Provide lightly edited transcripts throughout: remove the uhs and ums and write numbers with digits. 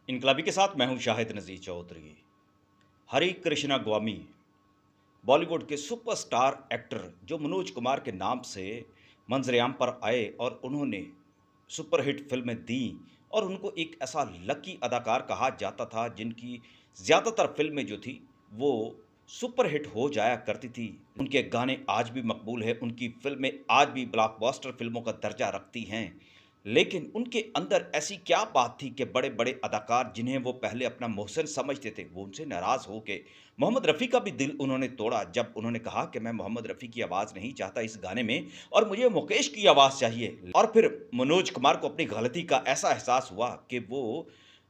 इनकलाबी के साथ मैं हूं शाहिद नजीर चौधरी। हरी कृष्णा स्वामी बॉलीवुड के सुपरस्टार एक्टर जो मनोज कुमार के नाम से मंजरेआम पर आए और उन्होंने सुपरहिट फिल्में दी और उनको एक ऐसा लकी अदाकार कहा जाता था जिनकी ज़्यादातर फिल्में जो थी वो सुपरहिट हो जाया करती थी। उनके गाने आज भी मकबूल हैं, उनकी फिल्में आज भी ब्लॉकबस्टर फिल्मों का दर्जा रखती हैं। लेकिन उनके अंदर ऐसी क्या बात थी कि बड़े-बड़े अदाकार जिन्हें वो पहले अपना मोहसिन समझते थे, वो उनसे नाराज़ होके मोहम्मद रफ़ी का भी दिल उन्होंने तोड़ा जब उन्होंने कहा कि मैं मोहम्मद रफ़ी की आवाज़ नहीं चाहता इस गाने में और मुझे मुकेश की आवाज़ चाहिए। और फिर मनोज कुमार को अपनी गलती का ऐसा एहसास हुआ कि वो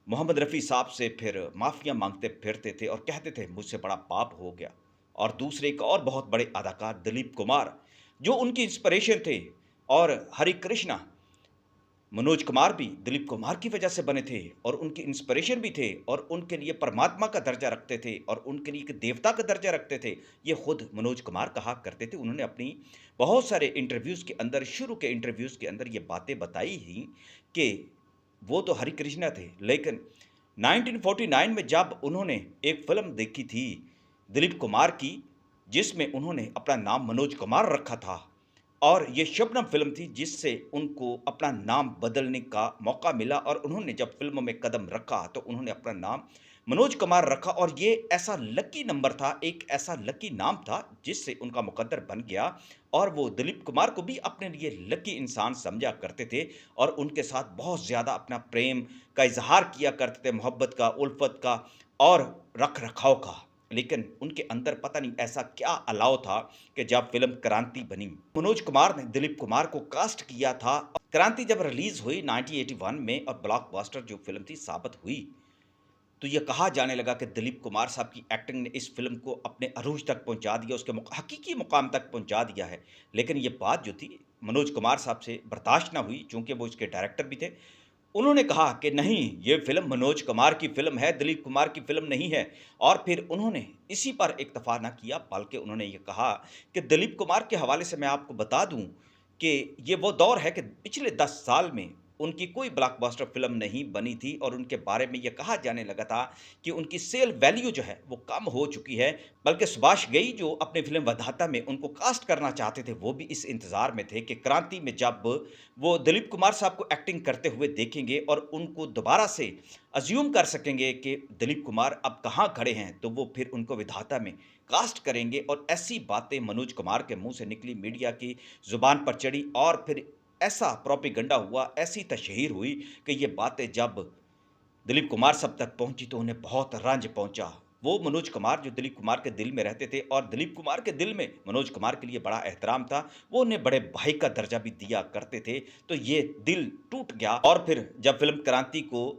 मोहम्मद रफ़ी साहब से फिर माफ़ियाँ माँगते फिरते थे और कहते थे मुझसे बड़ा पाप हो गया। और दूसरे एक और बहुत बड़े अदाकार दिलीप कुमार जो उनकी इंस्पिरेशन थे और हरि कृष्णा मनोज कुमार भी दिलीप कुमार की वजह से बने थे और उनकी इंस्पिरेशन भी थे और उनके लिए परमात्मा का दर्जा रखते थे और उनके लिए एक देवता का दर्जा रखते थे। ये खुद मनोज कुमार कहा करते थे। उन्होंने अपनी बहुत सारे इंटरव्यूज़ के अंदर शुरू के इंटरव्यूज़ के अंदर ये बातें बताई ही कि वो तो हरि कृष्णा थे, लेकिन 1949 में जब उन्होंने एक फ़िल्म देखी थी दिलीप कुमार की, जिसमें उन्होंने अपना नाम मनोज कुमार रखा था और ये शबनम फ़िल्म थी जिससे उनको अपना नाम बदलने का मौका मिला और उन्होंने जब फ़िल्म में कदम रखा तो उन्होंने अपना नाम मनोज कुमार रखा और ये ऐसा लकी नंबर था, एक ऐसा लकी नाम था जिससे उनका मुकद्दर बन गया और वो दिलीप कुमार को भी अपने लिए लकी इंसान समझा करते थे और उनके साथ बहुत ज़्यादा अपना प्रेम का इज़हार किया करते थे, मोहब्बत का, उल्फत का और रख-रखाव का। लेकिन उनके अंदर पता नहीं ऐसा क्या अलाव था कि जब फ़िल्म क्रांति बनी, मनोज कुमार ने दिलीप कुमार को कास्ट किया था। क्रांति जब रिलीज़ हुई 1981 में और ब्लॉकबस्टर जो फ़िल्म थी साबित हुई, तो ये कहा जाने लगा कि दिलीप कुमार साहब की एक्टिंग ने इस फ़िल्म को अपने अरूज तक पहुँचा दिया, उसके हकीकी मुकाम तक पहुँचा दिया है। लेकिन ये बात जो थी मनोज कुमार साहब से बर्दाश्त ना हुई, चूँकि वो इसके डायरेक्टर भी थे। उन्होंने कहा कि नहीं, ये फ़िल्म मनोज कुमार की फ़िल्म है, दिलीप कुमार की फ़िल्म नहीं है। और फिर उन्होंने इसी पर इक्तफ़ा ना किया, बल्कि उन्होंने ये कहा कि दिलीप कुमार के हवाले से मैं आपको बता दूँ कि ये वो दौर है कि पिछले 10 साल में उनकी कोई ब्लॉकबस्टर फ़िल्म नहीं बनी थी और उनके बारे में ये कहा जाने लगा था कि उनकी सेल वैल्यू जो है, वो कम हो चुकी है। बल्कि सुभाष घई जो अपनी फ़िल्म वधाता में उनको कास्ट करना चाहते थे, वो भी इस इंतज़ार में थे कि क्रांति में जब वो दिलीप कुमार साहब को एक्टिंग करते हुए देखेंगे और उनको दोबारा से अज़्यूम कर सकेंगे कि दिलीप कुमार अब कहाँ खड़े हैं, तो वो फिर उनको विधाता में कास्ट करेंगे और ऐसी बातें मनोज कुमार के मुँह से निकली, मीडिया की ज़ुबान पर चढ़ी और फिर ऐसा प्रोपेगेंडा हुआ, ऐसी तशहीर हुई कि ये बातें जब दिलीप कुमार साहब तक पहुँची तो उन्हें बहुत रंज पहुँचा। वो मनोज कुमार जो दिलीप कुमार के दिल में रहते थे और दिलीप कुमार के दिल में मनोज कुमार के लिए बड़ा एहतराम था, वो उन्हें बड़े भाई का दर्जा भी दिया करते थे। तो ये दिल टूट गया और फिर जब फ़िल्म क्रांति को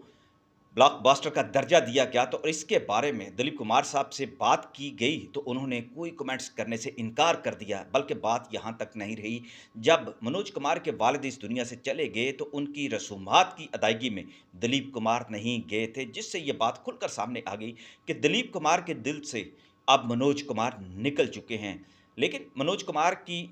ब्लॉकबस्टर का दर्जा दिया गया तो इसके बारे में दिलीप कुमार साहब से बात की गई तो उन्होंने कोई कमेंट्स करने से इनकार कर दिया। बल्कि बात यहाँ तक नहीं रही, जब मनोज कुमार के वालिद इस दुनिया से चले गए तो उनकी रसूमात की अदायगी में दिलीप कुमार नहीं गए थे, जिससे ये बात खुलकर सामने आ गई कि दिलीप कुमार के दिल से अब मनोज कुमार निकल चुके हैं। लेकिन मनोज कुमार की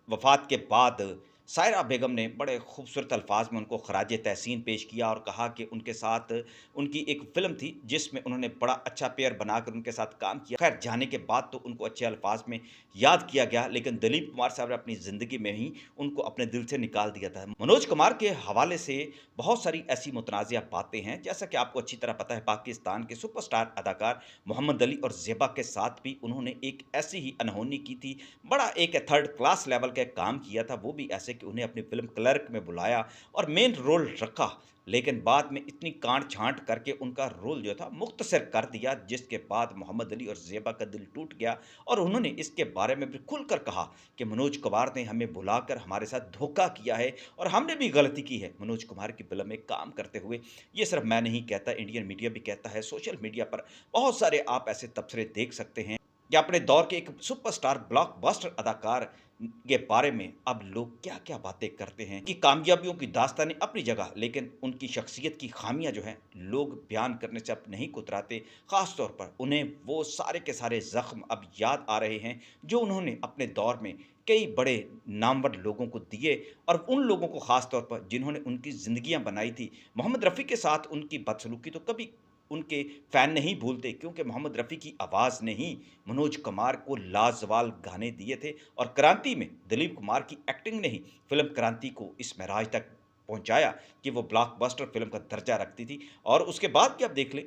वफ़ात के बाद सायरा बेगम ने बड़े खूबसूरत अल्फाज में उनको खराज तहसीन पेश किया और कहा कि उनके साथ उनकी एक फ़िल्म थी जिसमें उन्होंने बड़ा अच्छा पेयर बनाकर उनके साथ काम किया। खैर जाने के बाद तो उनको अच्छे अल्फाज में याद किया गया, लेकिन दिलीप कुमार साहब ने अपनी ज़िंदगी में ही उनको अपने दिल से निकाल दिया था। मनोज कुमार के हवाले से बहुत सारी ऐसी मुतनाज़िया बातें हैं, जैसा कि आपको अच्छी तरह पता है पाकिस्तान के सुपरस्टार अदाकार मोहम्मद अली और ज़ेबा के साथ भी उन्होंने एक ऐसी ही अनहोनी की थी। बड़ा एक थर्ड क्लास लेवल का काम किया था, वो भी ऐसे कि उन्हें अपनी फ़िल्म क्लर्क में बुलाया और मेन रोल रखा, लेकिन बाद में इतनी काट-छाँट करके उनका रोल जो था मुख्तसर कर दिया, जिसके बाद मोहम्मद अली और ज़ेबा का दिल टूट गया और उन्होंने इसके बारे में भी खुलकर कहा कि मनोज कुमार ने हमें बुलाकर हमारे साथ धोखा किया है और हमने भी गलती की है मनोज कुमार की फ़िल्म में काम करते हुए। ये सिर्फ मैं नहीं कहता, इंडियन मीडिया भी कहता है, सोशल मीडिया पर बहुत सारे आप ऐसे तबसरे देख सकते हैं कि अपने दौर के एक सुपरस्टार ब्लॉकबस्टर अदाकार के बारे में अब लोग क्या-क्या बातें करते हैं कि कामयाबियों की दास्तानें अपनी जगह, लेकिन उनकी शख्सियत की खामियां जो हैं लोग बयान करने से अब नहीं कुतराते। ख़ास तौर पर उन्हें वो सारे के सारे ज़ख्म अब याद आ रहे हैं जो उन्होंने अपने दौर में कई बड़े नामवर लोगों को दिए और उन लोगों को ख़ास तौर पर जिन्होंने उनकी ज़िंदगियाँ बनाई थी। मोहम्मद रफ़ी के साथ उनकी बदसलूकी तो कभी उनके फ़ैन नहीं भूलते, क्योंकि मोहम्मद रफ़ी की आवाज़ ने ही मनोज कुमार को लाजवाब गाने दिए थे और क्रांति में दिलीप कुमार की एक्टिंग ने ही फ़िल्म क्रांति को इस महराज तक पहुँचाया कि वो ब्लॉकबस्टर फ़िल्म का दर्जा रखती थी। और उसके बाद भी आप देख लें,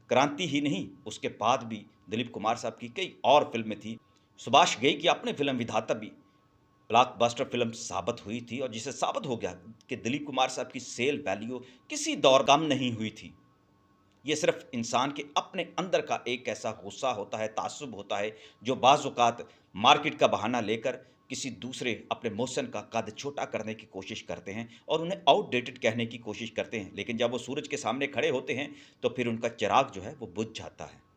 क्रांति ही नहीं, उसके बाद भी दिलीप कुमार साहब की कई और फ़िल्में थी। सुभाष घई की अपनी फ़िल्म विधाता भी ब्लॉकबस्टर फ़िल्म साबित हुई थी और जिससे साबित हो गया कि दिलीप कुमार साहब की सेल वैल्यू किसी दौर कम नहीं हुई थी। ये सिर्फ़ इंसान के अपने अंदर का एक ऐसा गुस्सा होता है, ताज्जुब होता है, जो बाज़-औक़ात मार्केट का बहाना लेकर किसी दूसरे अपने मोहसिन का कद छोटा करने की कोशिश करते हैं और उन्हें आउटडेटेड कहने की कोशिश करते हैं। लेकिन जब वो सूरज के सामने खड़े होते हैं, तो फिर उनका चिराग जो है वो बुझ जाता है।